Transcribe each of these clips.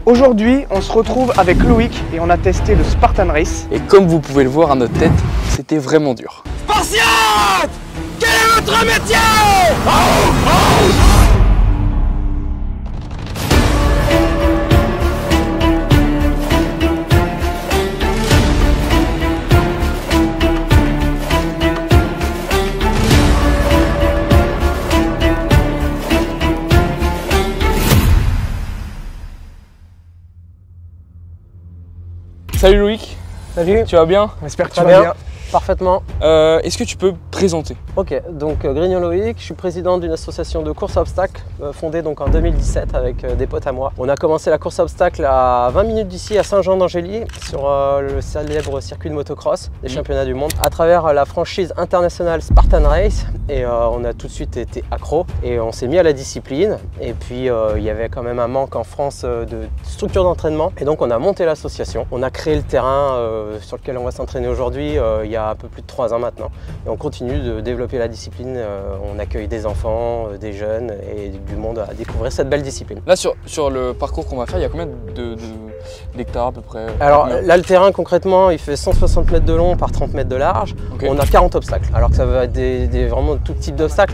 Aujourd'hui, on se retrouve avec Loïc et on a testé le Spartan Race. Et comme vous pouvez le voir à notre tête, c'était vraiment dur. Spartiate! Quel est votre métier? Salut Loïc. Salut. Tu vas bien? J'espère que tu vas bien. Parfaitement. Est-ce que tu peux présenter? Ok, donc Grignon Loïc, je suis président d'une association de course à obstacles fondée donc en 2017 avec des potes à moi. On a commencé la course à obstacles à 20 minutes d'ici à Saint-Jean-d'Angély sur le célèbre circuit de motocross des championnats du monde à travers la franchise internationale Spartan Race et on a tout de suite été accro et on s'est mis à la discipline et puis il y avait quand même un manque en France de structure d'entraînement et donc on a monté l'association. On a créé le terrain sur lequel on va s'entraîner aujourd'hui il y a un peu plus de 3 ans maintenant et on continue de développer la discipline. On accueille des enfants, des jeunes et du monde à découvrir cette belle discipline. Là sur le parcours qu'on va faire, il y a combien d'hectares à peu près? Alors là le terrain concrètement il fait 160 mètres de long par 30 mètres de large. Okay. On a 40 obstacles alors que ça va être vraiment tout type d'obstacles,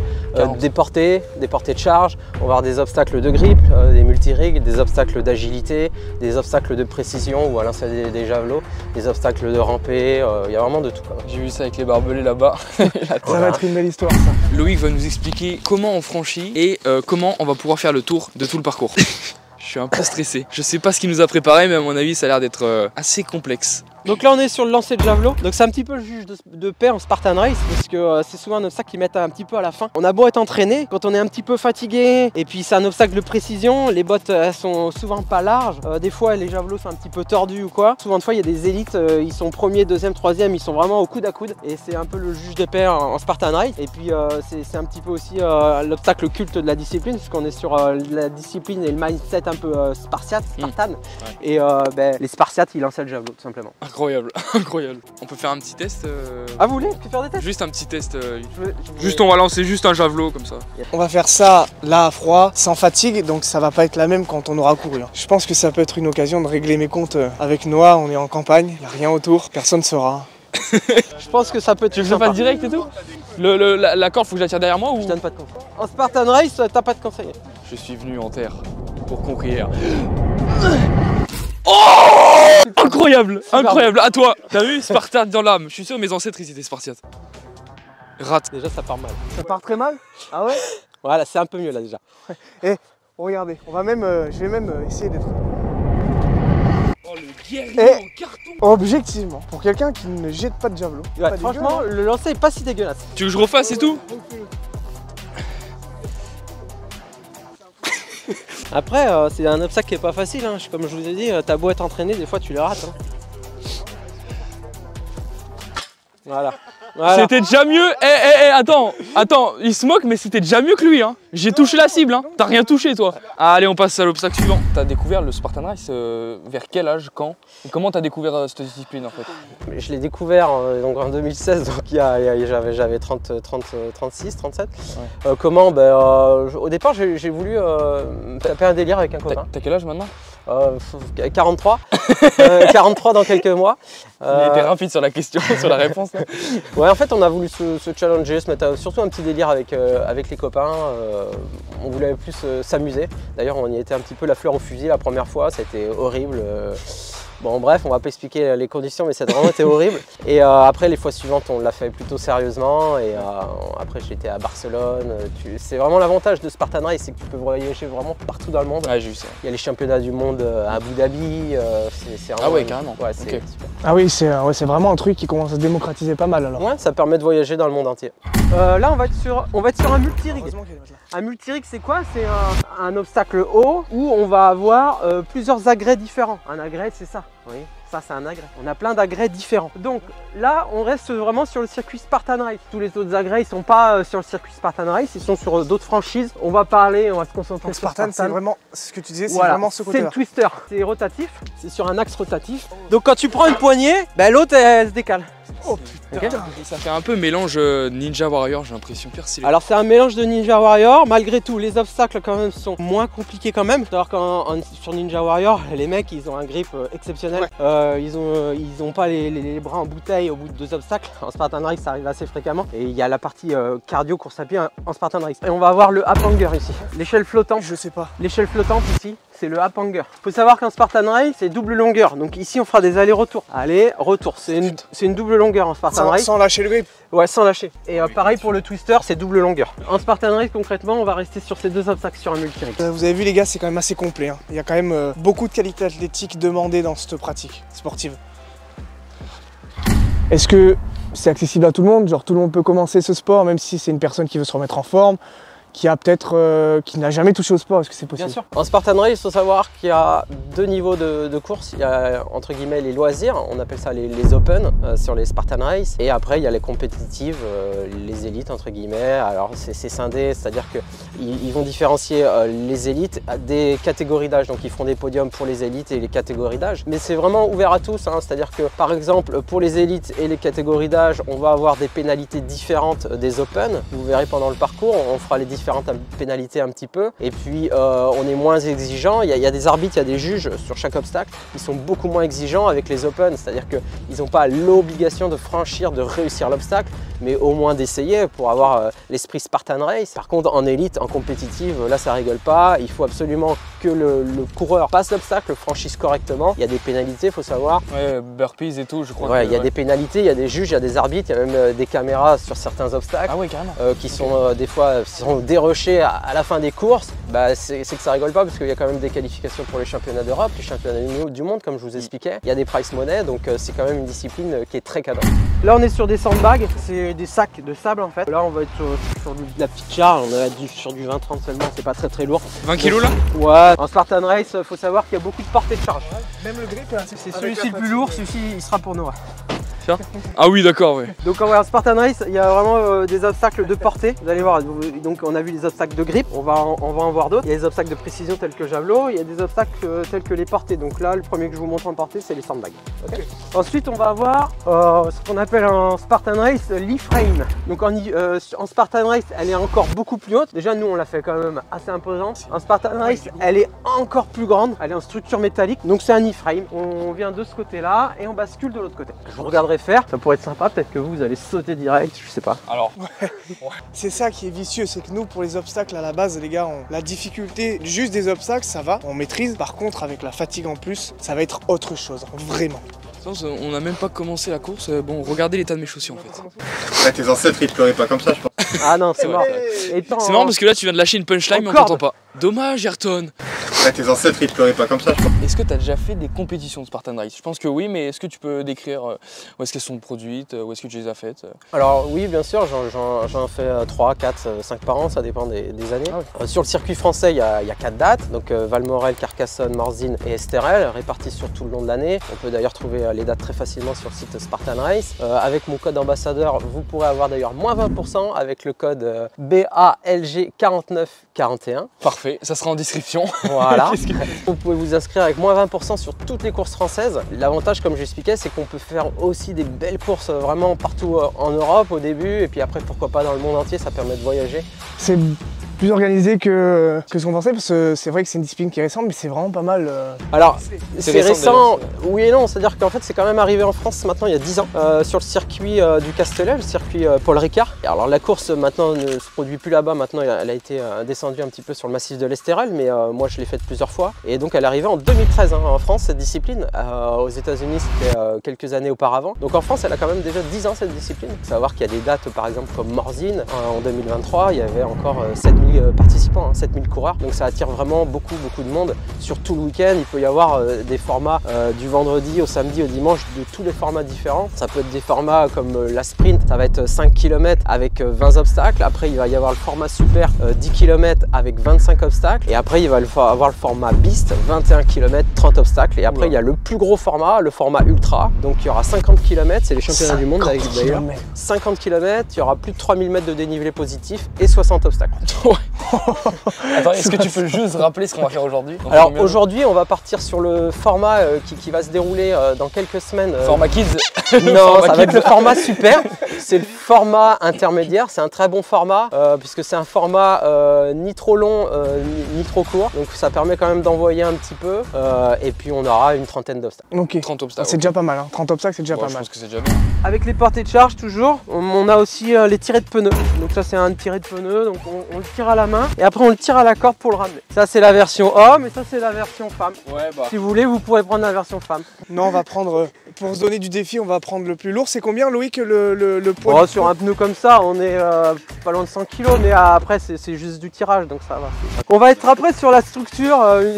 des portées de charge, on va avoir des obstacles de grip, des multi-rigs, des obstacles d'agilité, des obstacles de précision ou à lancer des javelots, des obstacles de ramper, il y a vraiment de tout. J'ai vu ça avec les barbelés là-bas. Ça va être une belle histoire ça. Loïc va nous expliquer comment on franchit et comment on va pouvoir faire le tour de tout le parcours. Je suis un peu stressé. Je sais pas ce qu'il nous a préparé mais à mon avis ça a l'air d'être assez complexe. Donc là on est sur le lancer de javelot, donc c'est un petit peu le juge de paix en Spartan Race parce que c'est souvent un obstacle qu'ils mettent un petit peu à la fin. On a beau être entraîné, quand on est un petit peu fatigué et puis c'est un obstacle de précision, les bottes elles sont souvent pas larges, des fois les javelots sont un petit peu tordus ou quoi. Souvent de fois il y a des élites, ils sont premier, deuxième, troisième, ils sont vraiment au coude à coude et c'est un peu le juge de paix en Spartan Race. Et puis c'est un petit peu aussi l'obstacle culte de la discipline puisqu'on est sur la discipline et le mindset un peu spartiate, Spartan. Et les Spartiates ils lançaient le javelot tout simplement. Incroyable, incroyable. On peut faire un petit test Ah vous voulez faire des tests? Juste un petit test. Juste on va lancer juste un javelot comme ça. On va faire ça là à froid, sans fatigue, donc ça va pas être la même quand on aura couru. Je pense que ça peut être une occasion de régler mes comptes avec Noah, on est en campagne, il n'y a rien autour, personne ne saura. Je pense que ça peut être. Tu veux que je fasse direct et tout? La corde faut que je la tire derrière moi ou? Je donne pas de conseils. En Spartan Race, t'as pas de conseils. Je suis venu en terre pour conquérir. Oh! Incroyable! Incroyable! À toi! T'as vu? Spartiate dans l'âme. Je suis sûr mes ancêtres ils étaient Spartiates. Rate. Déjà ça part mal. Ça part très mal? Ah ouais? Voilà, c'est un peu mieux là déjà. Et regardez, on va même, je vais même essayer d'être... Oh le guerrier en carton! Objectivement, pour quelqu'un qui ne jette pas de javelot. Ouais, franchement, le lancer est pas si dégueulasse. Tu veux que je refasse et tout? Après, c'est un obstacle qui est pas facile, hein. Comme je vous ai dit, t'as beau être entraîné, des fois tu les rates. Hein. Voilà. C'était déjà mieux. Attends, il se moque, mais c'était déjà mieux que lui. Hein. J'ai touché la cible, hein. T'as rien touché, toi. Allez, on passe à l'obstacle suivant. T'as découvert le Spartan Race vers quel âge, quand? Et comment t'as découvert cette discipline en fait? Je l'ai découvert donc en 2016, donc j'avais 36, 37. Ouais. Comment? Au départ, j'ai voulu taper un délire avec un copain. T'as quel âge maintenant? 43. 43 dans quelques mois. Il était rapide sur la question, sur la réponse. Là. Ouais, en fait, on a voulu se challenger, se mettre surtout un petit délire avec les copains. On voulait plus s'amuser. D'ailleurs, on y était un petit peu la fleur au fusil la première fois, ça a été horrible. Bon bref, on va pas expliquer les conditions, mais ça a vraiment été horrible. Et après, les fois suivantes, on l'a fait plutôt sérieusement. Et après, j'étais à Barcelone. C'est vraiment l'avantage de Spartan Race, c'est que tu peux voyager vraiment partout dans le monde. Ouais, j'ai vu ça. Il y a les championnats du monde à Abu Dhabi. Ah ouais, carrément. Ouais, c'est super. Ah oui, c'est vraiment un truc qui commence à se démocratiser pas mal alors. Ouais, ça permet de voyager dans le monde entier. Là, on va être sur un multi-rig. Un multi-rig, c'est quoi? C'est un obstacle haut où on va avoir plusieurs agrès différents. Un agrès, c'est ça. Oui, ça c'est un agrès. On a plein d'agrès différents. Donc là, on reste vraiment sur le circuit Spartan Race. Tous les autres agrès, ils sont pas sur le circuit Spartan Race, ils sont sur d'autres franchises. On va se concentrer sur Spartan. C'est vraiment ce que tu disais, c'est voilà, vraiment ce côté-là. C'est le twister, c'est rotatif, c'est sur un axe rotatif. Donc quand tu prends une poignée, l'autre elle se décale. Oh putain. Ok. Ça fait un peu mélange Ninja Warrior, j'ai l'impression. Alors c'est un mélange de Ninja Warrior, malgré tout les obstacles quand même sont moins compliqués quand même. C'est-à-dire sur Ninja Warrior, les mecs ils ont un grip exceptionnel. Ils ont pas les bras en bouteille au bout de 2 obstacles. En Spartan Race ça arrive assez fréquemment. Et il y a la partie cardio course à pied en Spartan Race. Et on va avoir le Hapanger ici. L'échelle flottante. Je sais pas. L'échelle flottante ici, c'est le Hapanger. Faut savoir qu'en Spartan Race c'est double longueur. Donc ici on fera des allers-retours. Aller-retour. C'est une double longueur en Spartan Race. Sans lâcher le grip. Ouais, sans lâcher. Et pareil pour le twister, c'est double longueur. En Spartan Race, concrètement, on va rester sur ces 2 obstacles sur un multi-rig. Vous avez vu les gars, c'est quand même assez complet. Hein. Il y a quand même beaucoup de qualités athlétiques demandées dans cette pratique sportive. Est-ce que c'est accessible à tout le monde? Genre tout le monde peut commencer ce sport, même si c'est une personne qui veut se remettre en forme, qui a peut-être qui n'a jamais touché au sport, est-ce que c'est possible? Bien sûr. En Spartan Race, il faut savoir qu'il y a 2 niveaux de course. Il y a entre guillemets les loisirs, on appelle ça les open sur les Spartan Race. Et après, il y a les compétitives, les élites entre guillemets. Alors c'est scindé, c'est-à-dire qu'ils vont différencier les élites des catégories d'âge. Donc ils feront des podiums pour les élites et les catégories d'âge. Mais c'est vraiment ouvert à tous, hein. C'est-à-dire que par exemple, pour les élites et les catégories d'âge, on va avoir des pénalités différentes des open. Vous verrez pendant le parcours, on fera les différentes pénalités un petit peu. Et puis on est moins exigeant. Il y a des arbitres, il y a des juges sur chaque obstacle. Ils sont beaucoup moins exigeants avec les open, c'est-à-dire qu'ils n'ont pas l'obligation de franchir, de réussir l'obstacle, mais au moins d'essayer pour avoir l'esprit Spartan Race. Par contre, en élite, en compétitive, là ça rigole pas. Il faut absolument que le coureur passe l'obstacle, franchisse correctement. Il y a des pénalités, il faut savoir. Ouais, burpees et tout, je crois. Ouais, il y a des pénalités, il y a des juges, il y a des arbitres, il y a même des caméras sur certains obstacles. Ah ouais, carrément. Qui sont des fois dérushés à la fin des courses. Bah, c'est que ça rigole pas parce qu'il y a quand même des qualifications pour les championnats d'Europe, les championnats du monde, comme je vous expliquais. Il y a des prize money, donc c'est quand même une discipline qui est très cadrée. Là, on est sur des sandbags, c'est des sacs de sable en fait. Là, on va être sur de la petite charge, on va être sur du 20-30 seulement, c'est pas très lourd. 20 kilos là? Ouais. En Spartan Race, il faut savoir qu'il y a beaucoup de portée de charge. Même le grip, c'est celui-ci le plus lourd, celui-ci il sera pour Noah. Ah oui, d'accord, ouais. Donc en Spartan Race, il y a vraiment des obstacles de portée. Vous allez voir, donc on a vu les obstacles de grip, on va en voir d'autres. Il y a des obstacles de précision tels que javelot, il y a des obstacles tels que les portées. Donc là, le premier que je vous montre en portée, c'est les sandbags. Okay. Ensuite, on va avoir ce qu'on appelle en Spartan Race l'e-frame. Donc en Spartan Race, elle est encore beaucoup plus haute. Déjà, nous, on l'a fait quand même assez imposante. En Spartan Race, elle est encore plus grande. Elle est en structure métallique. Donc c'est un e-frame. On vient de ce côté-là et on bascule de l'autre côté. Je vous regarderai faire, ça pourrait être sympa, peut-être que vous allez sauter direct, je sais pas. Alors, ouais. C'est ça qui est vicieux, c'est que nous pour les obstacles à la base les gars, la difficulté juste des obstacles ça va, on maîtrise, par contre avec la fatigue en plus, ça va être autre chose, vraiment. On n'a même pas commencé la course, bon regardez l'état de mes chaussures en fait. Ouais, tes ancêtres ils pleuraient pas comme ça je pense. Ah non c'est mort. C'est marrant parce que là tu viens de lâcher une punchline mais on t'entend pas. Dommage Ayrton. Ouais, tes ancêtres ils pleuraient pas comme ça je pense. Est-ce que tu as déjà fait des compétitions de Spartan Race? Je pense que oui, mais est-ce que tu peux décrire où est-ce qu'elles sont produites, où est-ce que tu les as faites? Alors oui bien sûr, j'en fais 3, 4, 5 par an, ça dépend des années. Ah oui. Sur le circuit français il y a 4 dates, donc Valmorel, Carcassonne, Morzine et Esterel, réparties sur tout le long de l'année. On peut d'ailleurs trouver les dates très facilement sur le site Spartan Race. Avec mon code ambassadeur, vous pourrez avoir d'ailleurs moins 20% avec le code BALG4941. Parfait, ça sera en description. Voilà. Vous pouvez vous inscrire avec moins 20% sur toutes les courses françaises. L'avantage, comme j'expliquais, c'est qu'on peut faire aussi des belles courses vraiment partout en Europe au début et puis après pourquoi pas dans le monde entier, ça permet de voyager. C'est plus organisé que ce qu'on pensait parce que c'est vrai que c'est une discipline qui est récente mais c'est vraiment pas mal. Alors c'est récent, oui et non, c'est-à-dire qu'en fait c'est quand même arrivé en France maintenant il y a 10 ans sur le circuit du Castellet, le circuit Paul Ricard. Et alors la course maintenant ne se produit plus là-bas, maintenant elle a été descendue un petit peu sur le massif de l'Estérel, mais moi je l'ai faite plusieurs fois et donc elle est arrivée en 2013 en France cette discipline. Aux États-Unis c'était quelques années auparavant. Donc en France elle a quand même déjà 10 ans cette discipline. Il faut savoir qu'il y a des dates par exemple comme Morzine en 2023, il y avait encore 7000 participants, 7000 coureurs, donc ça attire vraiment beaucoup de monde sur tout le week-end. Il peut y avoir des formats du vendredi au samedi au dimanche de tous les formats différents. Ça peut être des formats comme la sprint, ça va être 5 km avec 20 obstacles. Après il va y avoir le format super 10 km avec 25 obstacles et après il va avoir le format beast 21 km 30 obstacles et après il y a le plus gros format, le format ultra, donc il y aura 50 km, c'est les championnats du monde d'ailleurs. 50 km, il y aura plus de 3000 mètres de dénivelé positif et 60 obstacles. Attends, est-ce que tu peux juste rappeler ce qu'on va faire aujourd'hui? Alors aujourd'hui, on va partir sur le format qui va se dérouler dans quelques semaines. Format kids? Non, ça va être le format super. C'est le format intermédiaire. C'est un très bon format puisque c'est un format ni trop long ni trop court. Donc ça permet quand même d'envoyer un petit peu. Et puis on aura une trentaine d'obstacles. Ok. 30 obstacles. C'est déjà pas mal, hein. 30 obstacles, c'est déjà Ouais, pas je mal. pense que c'est déjà bien. Avec les portées de charge toujours, on a aussi les tirets de pneus. Donc ça c'est un tiré de pneus, donc on le tire à la main et après on le tire à la corde pour le ramener. Ça c'est la version homme et ça c'est la version femme. Ouais, bah. Si vous voulez, vous pourrez prendre la version femme. Non, on va prendre, pour se donner du défi, on va prendre le plus lourd. C'est combien, Loïc, le poids? Oh, sur un pneu comme ça, on est pas loin de 100 kg, mais après c'est juste du tirage, donc ça va. On va être après sur la structure,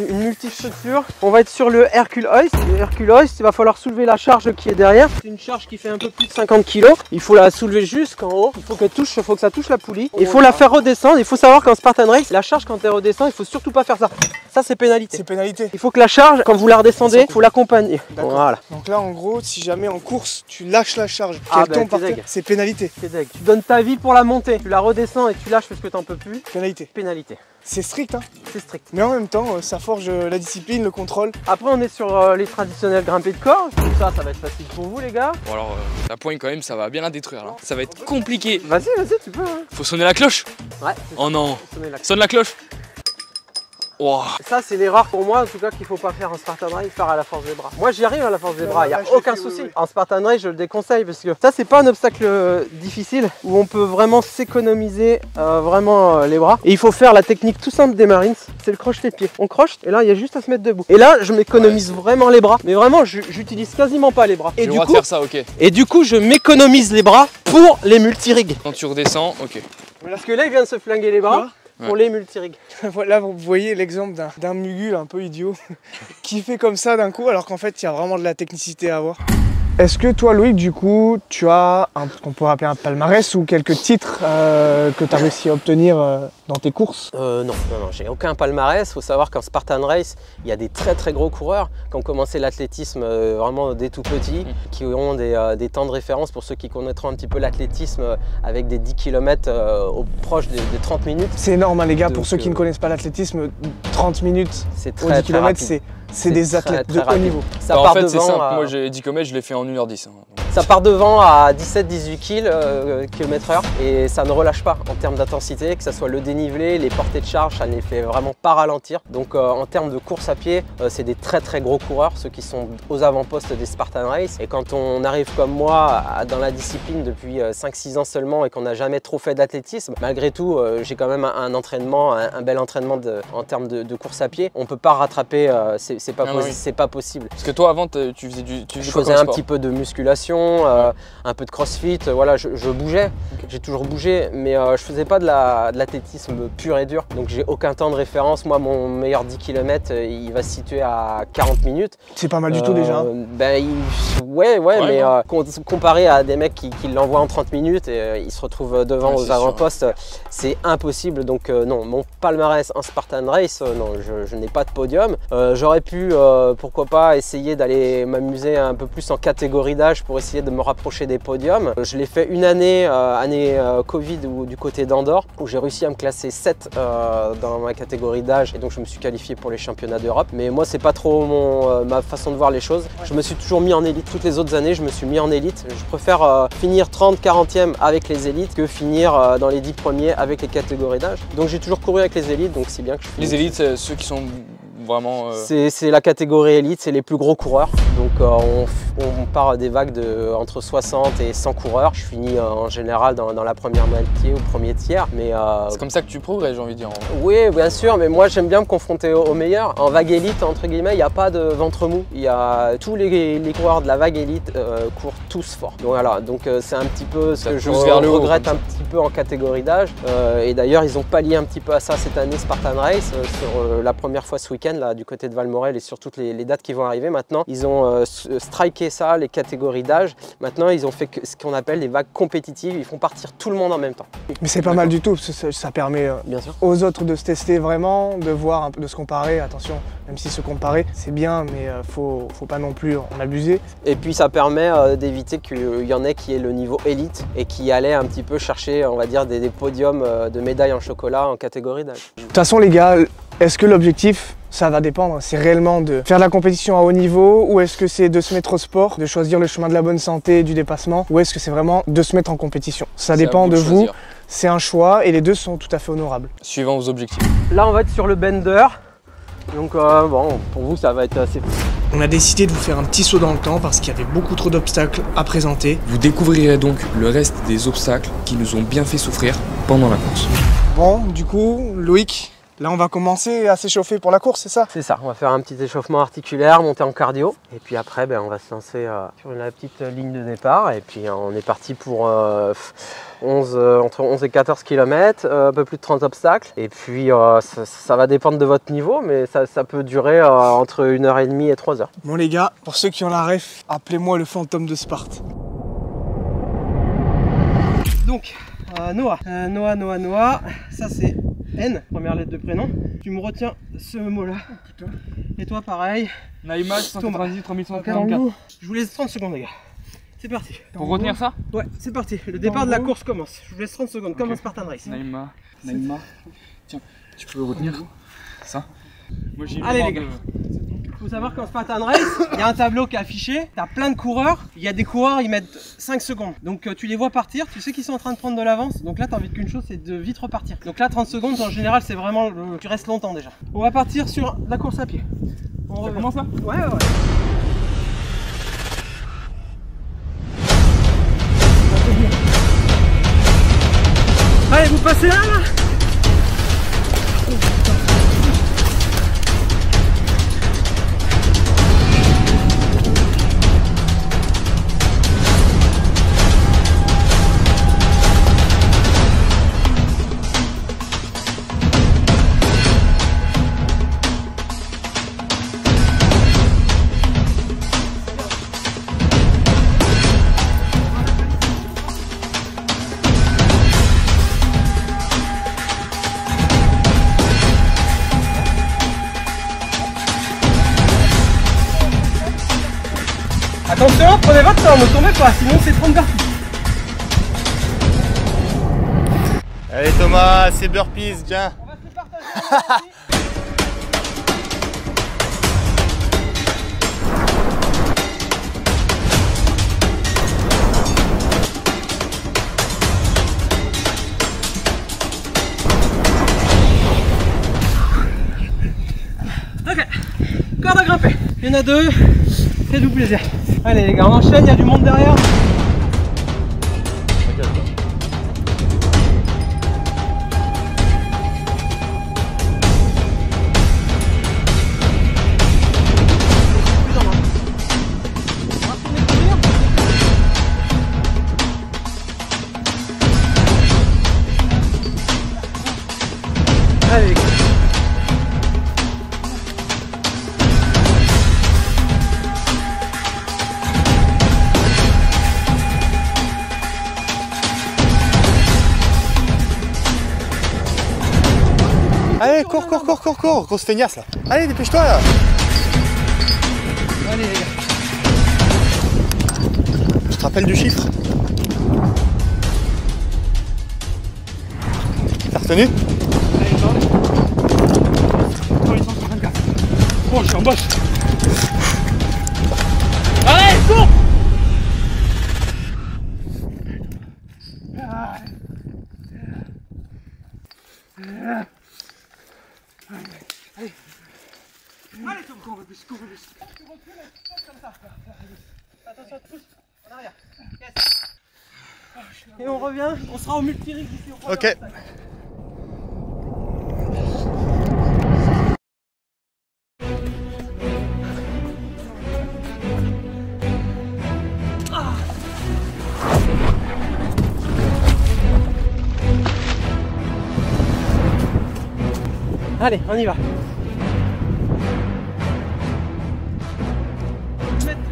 une multistructure. On va être sur le Hercule Hoist. Le Hercule Hoist, il va falloir soulever la charge qui est derrière. C'est une charge qui fait un peu plus de 50 kg. Il faut la soulever jusqu'en haut. Il faut que ça touche la poulie. Il faut la faire redescendre. Il faut savoir qu'en Spartan Race, la charge quand elle redescend, il faut surtout pas faire ça. Ça c'est pénalité. C'est pénalité. Il faut que la charge, quand vous la redescendez, il faut l'accompagner. D'accord. Voilà. Donc là, en gros, si jamais en course, tu lâches la charge, Ah, qu'elle tombe par t'es terre, deg. c'est pénalité. C'est deg. Tu donnes ta vie pour la monter. Tu la redescends et tu lâches parce que t'en peux plus. Pénalité. Pénalité. C'est strict, hein. C'est strict. Mais en même temps, ça forge la discipline, le contrôle. Après on est sur les traditionnels grimpés de corps. Donc ça va être facile pour vous les gars. Bon, alors, la poigne, quand même, ça va bien la détruire là. Ça va être compliqué. Vas-y, tu peux. Hein. Faut sonner la cloche. Ouais. Oh non. Sonner la- Sonne la cloche. Wow. Ça c'est l'erreur pour moi en tout cas qu'il faut pas faire en Spartan Race, faire à la force des bras. Moi j'y arrive à la force des bras, il n'y a je l'ai aucun fait, oui, souci. oui. En Spartan Race je le déconseille parce que ça c'est pas un obstacle difficile où on peut vraiment s'économiser vraiment les bras. Et il faut faire la technique tout simple des Marines, c'est le crochet-pied. On croche et là il y a juste à se mettre debout. Et là je m'économise vraiment les bras, mais vraiment j'utilise quasiment pas les bras. J'ai le droit de faire ça, ok. Et du coup je m'économise les bras pour les multirigs. Quand tu redescends, ok. Parce que là il vient de se flinguer les bras. Pour les multirigs. Voilà, vous voyez l'exemple d'un mugule un peu idiot qui fait comme ça d'un coup, alors qu'en fait, il y a vraiment de la technicité à avoir. Est-ce que toi, Loïc, du coup, tu as ce qu'on pourrait appeler un palmarès ou quelques titres que tu as réussi à obtenir dans tes courses? Non, j'ai aucun palmarès. Il faut savoir qu'en Spartan Race, il y a des très gros coureurs qui ont commencé l'athlétisme vraiment dès tout petits, qui auront des temps de référence pour ceux qui connaîtront un petit peu l'athlétisme avec des 10 km proches des 30 minutes. C'est énorme, hein, les gars, pour Donc, ceux qui ne connaissent pas l'athlétisme, 30 minutes C'est au très 10 km, rapide. c'est des athlètes de haut rapide. niveau. Ça Bah, en part fait, c'est devant simple. à- Moi, j'ai 10 km, je l'ai fait en 1h10. Hein. Ça part devant à 17-18 km/h et ça ne relâche pas en termes d'intensité, que ce soit le dénivelé, les portées de charge, ça ne les fait vraiment pas ralentir. Donc en termes de course à pied, c'est des très gros coureurs, ceux qui sont aux avant-postes des Spartan Race. Et quand on arrive comme moi dans la discipline depuis 5-6 ans seulement et qu'on n'a jamais trop fait d'athlétisme, malgré tout, j'ai quand même un entraînement, un bel entraînement en termes de course à pied. On ne peut pas rattraper, c'est pas, oui. pas possible. Parce que toi, avant, tu faisais Je quoi faisais comme un sport? petit peu de musculation, un peu de crossfit, voilà, je bougeais, j'ai toujours bougé, mais je faisais pas de l'athlétisme pur et dur, donc j'ai aucun temps de référence. Moi, mon meilleur 10 km, il va se situer à 40 minutes. C'est pas mal du tout déjà. Ben, ouais, mais comparé à des mecs qui l'envoient en 30 minutes et ils se retrouvent devant Ouais, aux c'est avant-postes, c'est impossible. Donc non, mon palmarès en Spartan Race, non, je n'ai pas de podium. J'aurais pu, pourquoi pas, essayer d'aller m'amuser un peu plus en catégorie d'âge pour essayer de me rapprocher des podiums. Je l'ai fait une année, Covid ou du côté d'Andorre, où j'ai réussi à me classer 7 dans ma catégorie d'âge et donc je me suis qualifié pour les championnats d'Europe. Mais moi, c'est pas trop ma façon de voir les choses. Je me suis toujours mis en élite. Toutes les autres années, je me suis mis en élite. Je préfère finir 30-40e avec les élites que finir dans les 10 premiers avec les catégories d'âge. Donc j'ai toujours couru avec les élites, donc c'est bien que je Les élites, ceux qui sont vraiment... C'est la catégorie élite, c'est les plus gros coureurs. Donc on part des vagues de entre 60 et 100 coureurs. Je finis en général dans la première moitié ou premier tiers. Mais C'est comme ça que tu progresses, j'ai envie de dire. oui, bien sûr, mais moi j'aime bien me confronter aux meilleurs. En vague élite, entre guillemets, il n'y a pas de ventre mou. Il y a tous les coureurs de la vague élite courent tous fort. Donc voilà, donc c'est un petit peu ce Ça que je pousse vers le haut, regrette comme un petit peu en catégorie d'âge. Et d'ailleurs, ils ont pallié un petit peu à ça cette année Spartan Race sur la première fois ce week-end là du côté de Valmorel et sur toutes les dates qui vont arriver maintenant. Ils ont striké ça, les catégories d'âge. Maintenant, ils ont fait ce qu'on appelle des vagues compétitives. Ils font partir tout le monde en même temps. Mais c'est pas mal du tout, parce que ça permet Bien sûr. aux autres de se tester vraiment, de voir un peu, de se comparer. Attention, même si se comparer, c'est bien, mais faut pas non plus en abuser. Et puis ça permet d'éviter qu'il y en ait qui aient le niveau élite et qui allaient un petit peu chercher, on va dire, des podiums de médailles en chocolat en catégorie d'âge. De toute façon, les gars, est-ce que l'objectif, ça va dépendre, c'est réellement de faire de la compétition à haut niveau, ou est-ce que c'est de se mettre au sport, de choisir le chemin de la bonne santé et du dépassement, ou est-ce que c'est vraiment de se mettre en compétition? Ça dépend de vous, c'est un choix et les deux sont tout à fait honorables. Suivant vos objectifs. Là, on va être sur le bender. Donc bon, pour vous, ça va être assez... On a décidé de vous faire un petit saut dans le temps parce qu'il y avait beaucoup trop d'obstacles à présenter. Vous découvrirez donc le reste des obstacles qui nous ont bien fait souffrir pendant la course. Bon, du coup, Loïc, là on va commencer à s'échauffer pour la course, c'est ça? C'est ça, on va faire un petit échauffement articulaire, monter en cardio. Et puis après, on va se lancer sur la petite ligne de départ. Et puis on est parti pour entre 11 et 14 km, un peu plus de 30 obstacles. Et puis ça va dépendre de votre niveau, mais ça peut durer entre 1h30 et 3 heures. Bon les gars, pour ceux qui ont la ref, appelez-moi le fantôme de Sparte. Donc, Noah, ça c'est N, première lettre de prénom. Tu me retiens ce mot-là. Et toi pareil. Naïma, 198, 3144. Je vous laisse 30 secondes les gars. C'est parti. Pour retenir ça? Ouais, c'est parti. Le départ de la course commence. Je vous laisse 30 secondes, comme un Spartan Race. Naïma. Tiens, tu peux retenir ça? Moi, allez les gars. Il faut savoir qu'en Spartan Race, il y a un tableau qui est affiché, tu as plein de coureurs, il y a des coureurs, ils mettent 5 secondes. Donc tu les vois partir, tu sais qu'ils sont en train de prendre de l'avance, donc là tu as envie qu'une chose, c'est de vite repartir. Donc là 30 secondes, en général, c'est vraiment, tu restes longtemps déjà. On va partir sur la course à pied. On commence là? Ouais. Allez, vous passez là. Attention, prenez votre temps, ne tombez pas, sinon c'est 30 garçons. Allez Thomas, c'est burpees, tiens. On va se partager. Ok, corde à grimper. Il y en a deux, faites-vous plaisir. Allez les gars, on enchaîne, il y a du monde derrière. Allez les gars. Allez, cours, grosse feignasse là. Allez, dépêche-toi là. Allez les gars. Je te rappelle du chiffre. T'as retenu? Oh, je suis en bosse. Allez, cours! Allez, cours un peu plus, cours un peu plus. Tu recules, comme ça. Attention, tu pousses en arrière. Yes. Et on revient, on sera au multi-rig ici. Ok. Allez, on y va. 1m30.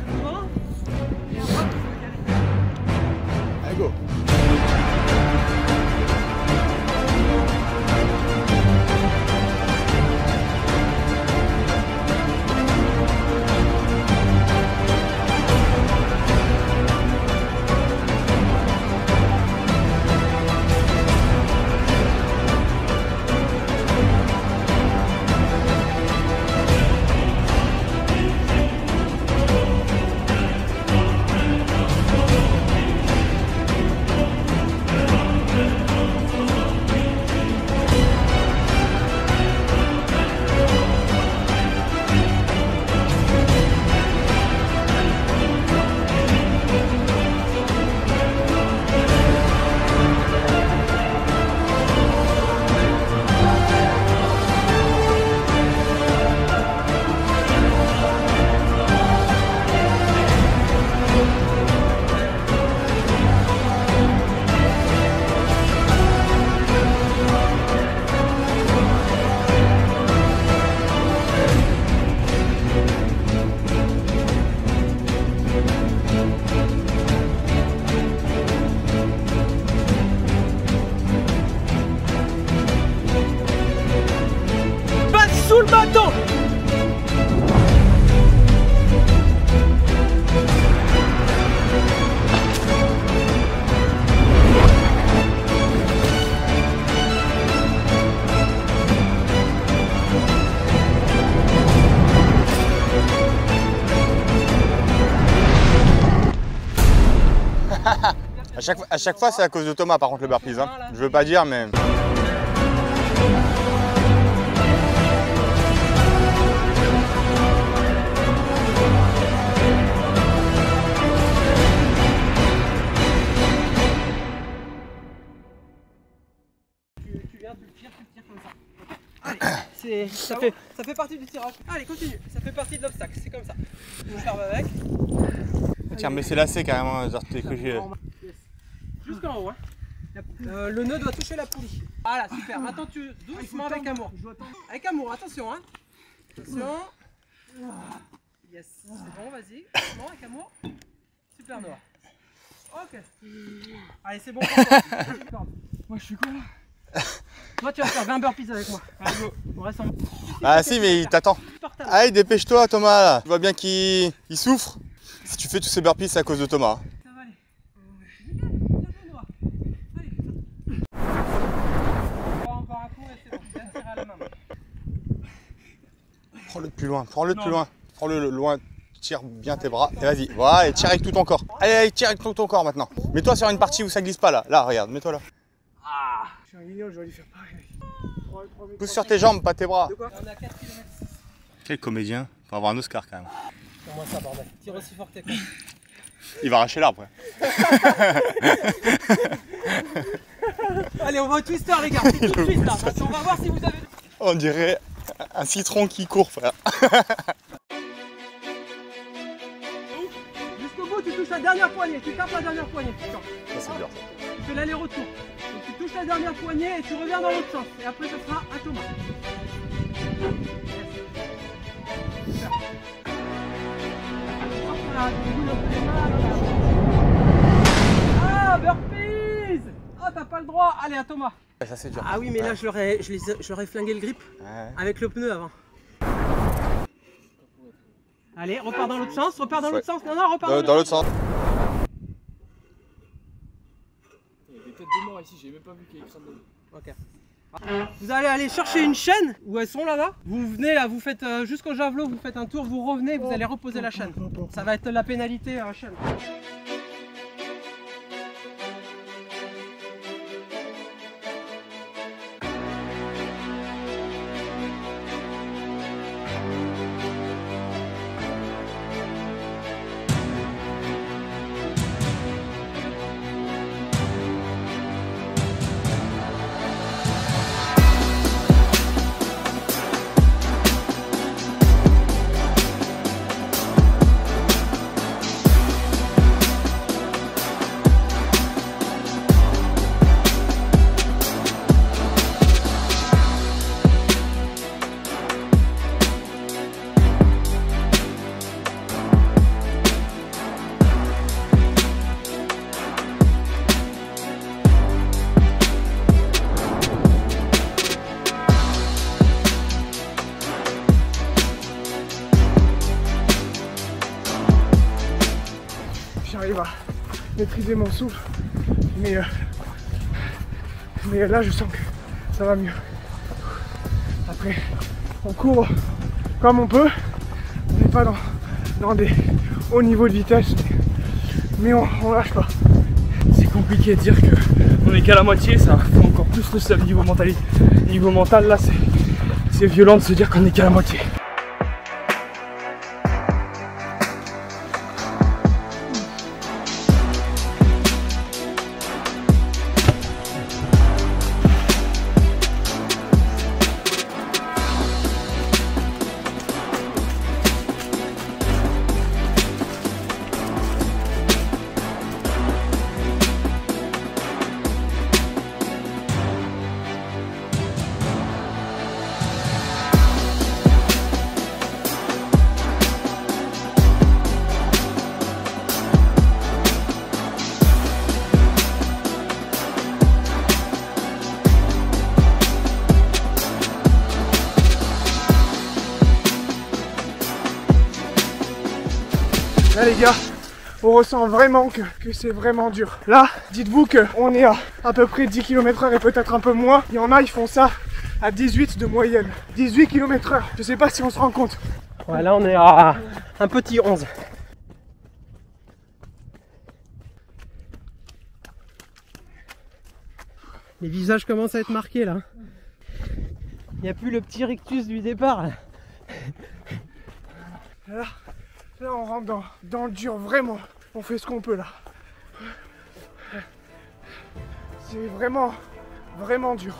À chaque fois, c'est à cause de Thomas, par contre, le burpees. Hein. Je veux pas dire, mais... Tu viens, tu tires comme ça. Allez, ça fait partie du tirage. Allez, continue. Ça fait partie de l'obstacle. C'est comme ça. On ferme avec. Tiens, mais c'est lacé carrément. Jusqu'en haut. Hein. Le nœud doit toucher la poulie. Voilà, super. Maintenant, tu doucement avec amour. Avec amour, attention. Hein. Attention. Yes. C'est bon, vas-y. Doucement, avec amour. Super Noah. Ok. Allez, c'est bon pour toi. Moi je suis con. Toi, tu vas faire 20 burpees avec moi. Allez, go. On reste en... Ah si, mais il t'attend. Allez, dépêche-toi Thomas là. Tu vois bien qu'il souffre. Si tu fais tous ces burpees, c'est à cause de Thomas. Ça va aller. Bien joué, Noah. Allez. Encore un coup et c'est bon. Viens tirer à la main. Prends-le de plus loin, prends-le de plus loin. Prends-le loin, tire bien tes bras. Et vas-y, voilà, et tire avec tout ton corps. Allez, tire avec tout ton corps maintenant. Mets-toi sur une partie où ça glisse pas là. Là, regarde, mets-toi là. Je suis un guignol, je vais lui faire pareil. Pousse sur tes jambes, pas tes bras. On a 4 km. Quel comédien. Faut avoir un Oscar quand même. Fais-moi ça, bordel. Tire aussi fort que t'es. Il va arracher l'arbre. Allez, on va au twister, les gars. C'est tout de suite là. On va voir si vous avez. On dirait un citron qui court, frère. Jusqu'au bout, tu touches la dernière poignée. Tu tapes la dernière poignée. Ça, c'est dur. Tu fais l'aller-retour. Donc tu touches la dernière poignée et tu reviens dans l'autre sens. Et après, ce sera à Thomas. Super. Ah, burpees! Oh, t'as pas le droit. Allez, à Thomas. Ça, c'est dur. Ah oui, mais là, je leur ai flingué le grip avec le pneu avant. Allez, repars dans l'autre sens. Repars dans l'autre sens. Non, non, repars Dans l'autre sens. Il y a des têtes de mort ici, j'ai même pas vu qu'il y ait crâne de mort. Ok. Vous allez aller chercher une chaîne où elles sont là-bas. Vous venez là, vous faites jusqu'au javelot, vous faites un tour, vous revenez, vous allez reposer la chaîne. Ça va être la pénalité chaîne. J'arrive à maîtriser mon souffle, mais là je sens que ça va mieux. Après, on court comme on peut, on n'est pas dans des hauts niveaux de vitesse, mais on lâche pas. C'est compliqué de dire qu'on est qu'à la moitié, ça faut encore plus le seul niveau mentalité. Niveau mental là c'est violent de se dire qu'on est qu'à la moitié. Là les gars, on ressent vraiment que c'est vraiment dur. Là, dites-vous qu'on est à peu près 10 km/h et peut-être un peu moins. Il y en a, ils font ça à 18 de moyenne. 18 km/h, je sais pas si on se rend compte. Ouais, là on est à un petit 11. Les visages commencent à être marqués là. Il n'y a plus le petit rictus du départ là. Là on rentre dans le dur, vraiment. On fait ce qu'on peut là. C'est vraiment, vraiment dur.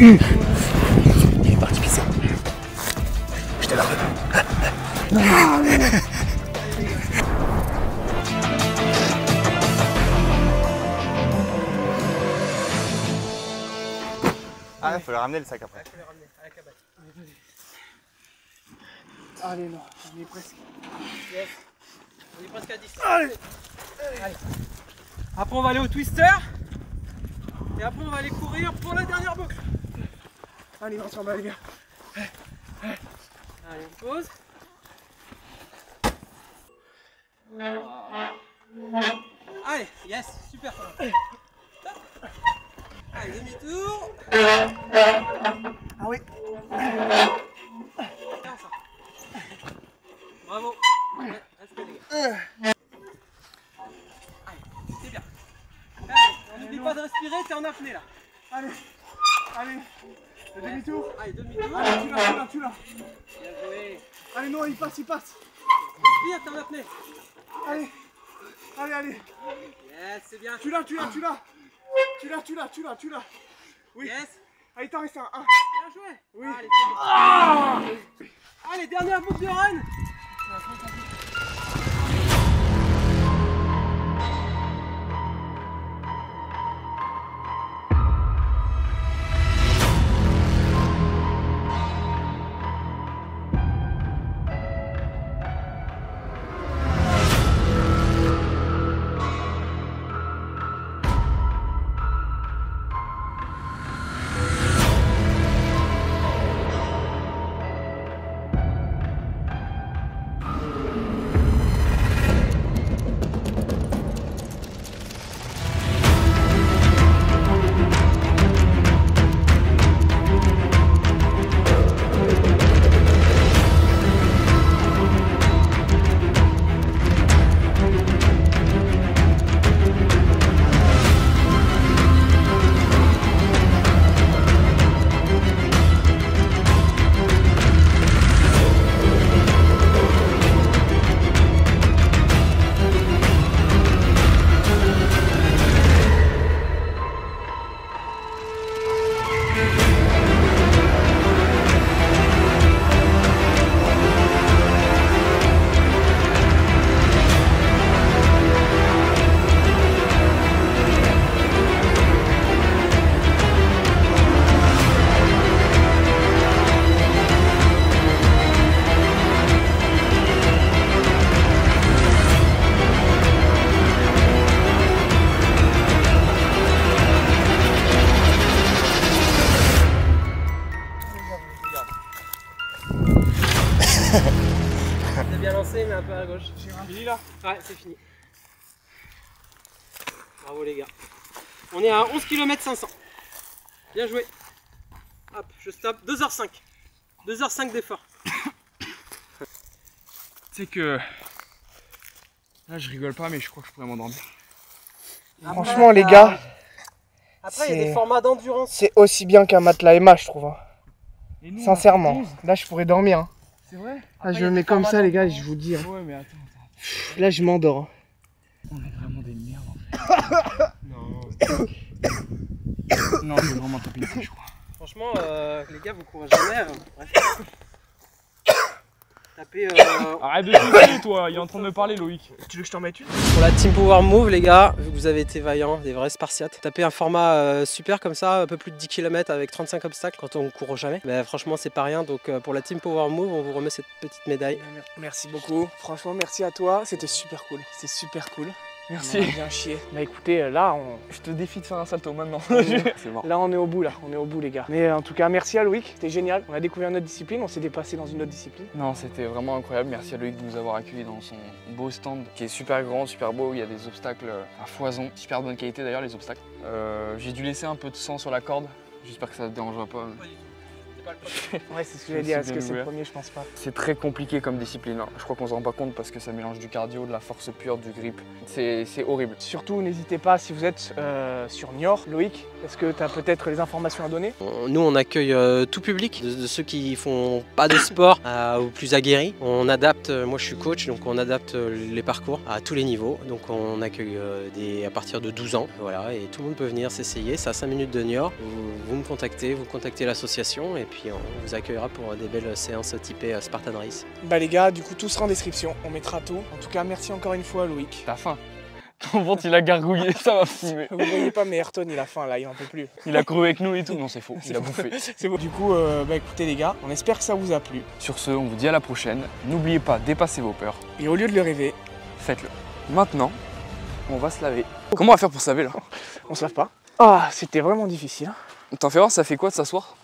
Il est parti pisser. Je te la redonne. Ah, il faut le ramener le sac après. Il faut le ramener à la cabane. Allez, non, on est presque. Yes. On est presque à 10. Allez. Allez. Après, on va aller au twister. Et après, on va aller courir pour la dernière boucle. Allez, on s'en va, les gars. Allez, on pose. Allez, yes, super. Allez, demi-tour. Ah oui. Bien ça. Bravo. Ouais, restez les gars. Allez, c'est bien. Allez, n'oublie pas de respirer, t'es en apnée là. Allez. Allez. Le demi-tour. Allez, demi-tour. Allez, tu l'as. Bien joué. Allez, non, il passe. Respire, t'es en apnée. Allez. Allez. Yes, c'est bien. Tu l'as. Oui. Yes. Allez, t'en restes un. Bien joué. Oui. Allez, c'est bon. Allez, dernière boucle de run. un peu à gauche. Fini là. Ouais, c'est fini. Bravo les gars. On est à 11 km 500. Bien joué. Hop, je stoppe. 2h05. 2h05 d'effort. Tu sais que... Là je rigole pas mais je crois que je pourrais m'endormir. Franchement, les gars, Après, il y a c'est- des formats d'endurance. c'est aussi bien qu'un matelas Emma, je trouve. Hein. Et nous, Sincèrement, là je pourrais dormir. Hein. C'est vrai? Là, je me mets comme ça, les gars, et je vous dis. Hein. Ouais mais attends. Là, je m'endors. Hein. On est vraiment des merdes en fait. Non, j'ai vraiment tapé une fois, je crois. Franchement, les gars, vous courez jamais. Bref. Tapez. Arrête de souffler toi, il est en train de me parler Loïc. Tu veux que je t'en mette une? Pour la Team Power Move, les gars, vu que vous avez été vaillants, des vrais Spartiates, tapez un format super comme ça, un peu plus de 10 km avec 35 obstacles quand on court jamais. Mais franchement, c'est pas rien. Donc pour la Team Power Move, on vous remet cette petite médaille. Merci beaucoup. Franchement, merci à toi. C'était super cool. C'était super cool. Merci. On a bien chié. Bah écoutez, là, Je te défie de faire un salto maintenant. C'est mort. là, on est au bout, là. On est au bout, les gars. Mais en tout cas, merci à Loïc. C'était génial. On a découvert une autre discipline. On s'est dépassé dans une autre discipline. Non, c'était vraiment incroyable. Merci à Loïc de nous avoir accueillis dans son beau stand qui est super grand, super beau. Il y a des obstacles à foison. Super bonne qualité d'ailleurs, les obstacles. J'ai dû laisser un peu de sang sur la corde. J'espère que ça te dérangera pas. Ouais, c'est ce que j'allais dire. Est-ce que bien c'est le ouvert. premier? Je pense pas. C'est très compliqué comme discipline. Hein. Je crois qu'on se rend pas compte parce que ça mélange du cardio, de la force pure, du grip. C'est horrible. Surtout, n'hésitez pas, si vous êtes sur Niort, Loïc, est-ce que tu as peut-être les informations à donner? Nous, on accueille tout public, de ceux qui font pas de sport aux plus aguerris. On adapte, moi je suis coach, donc on adapte les parcours à tous les niveaux. Donc on accueille à partir de 12 ans, voilà, et tout le monde peut venir s'essayer. C'est à 5 minutes de Niort. Vous me contactez, vous contactez l'association, et puis on vous accueillera pour des belles séances typées Spartan Race. Bah les gars, du coup, tout sera en description. On mettra tout. En tout cas, merci encore une fois, Loïc. T'as faim. Ton ventre il a gargouillé, ça m'a filmé. Vous voyez pas, mais Ayrton, il a faim là, il en peut plus. Il a couru avec nous et tout. Non, c'est faux, il a bouffé. C'est bon. Du coup, bah écoutez les gars, on espère que ça vous a plu. Sur ce, on vous dit à la prochaine. N'oubliez pas, dépassez vos peurs. Et au lieu de le rêver, Faites-le. Maintenant, on va se laver. Comment on va faire pour se laver là? on se lave pas. Ah, c'était vraiment difficile. T'en fais voir, ça fait quoi de s'asseoir?